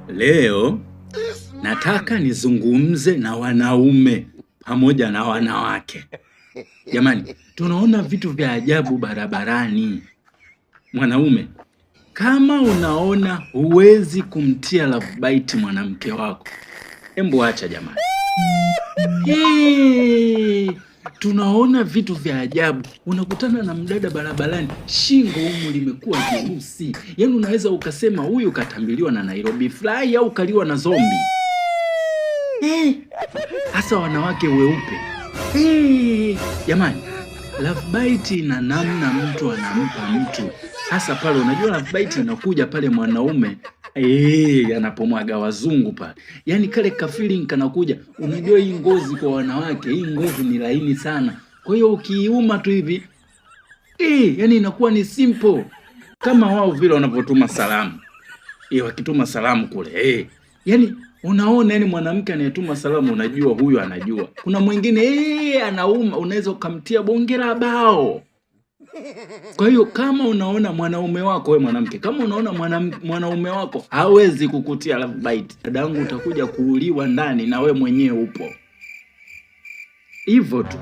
Leo nataka nizungumze na wanaume pamoja na wanawake. Jamani, tunaona vitu vya ajabu barabarani. Mwanaume, kama unaona huwezi kumtia love bite mwanamke wako, hebu acha jamani. Tunaona vitu vya ajabu. Unakutana na mdada barabarani, shingo humu limekuwa jeusi. Yaani unaweza ukasema huyu katambiliwa na Nairobi Fly au kaliwa na zombi. Hasa wanawake weupe. Jamani, love bite ina namna mtu anampa mtu. Hasa pale unajua love bite inakuja pale mwanaume anapomwaga wazungu pale. Yaani kale ka feeling kanakuja. Unajua hii ngozi kwa wanawake, hii ngozi ni laini sana. Kwa hiyo ukiuma tu hivi, yaani inakuwa ni simple. Kama wao vile wanapotuma salamu. Wakituma salamu kule, yaani unaona yani mwanamke anayetuma salamu unajua huyu anajua. Kuna mwingine anauma, unaweza ukamtia bongera bao. Kwa hiyo kama unaona mwanaume wako, wewe mwanamke, kama unaona mwanaume wako hawezi kukutia love bite, dadangu, utakuja kuuliwa ndani na we mwenyewe upo. Hivyo tu.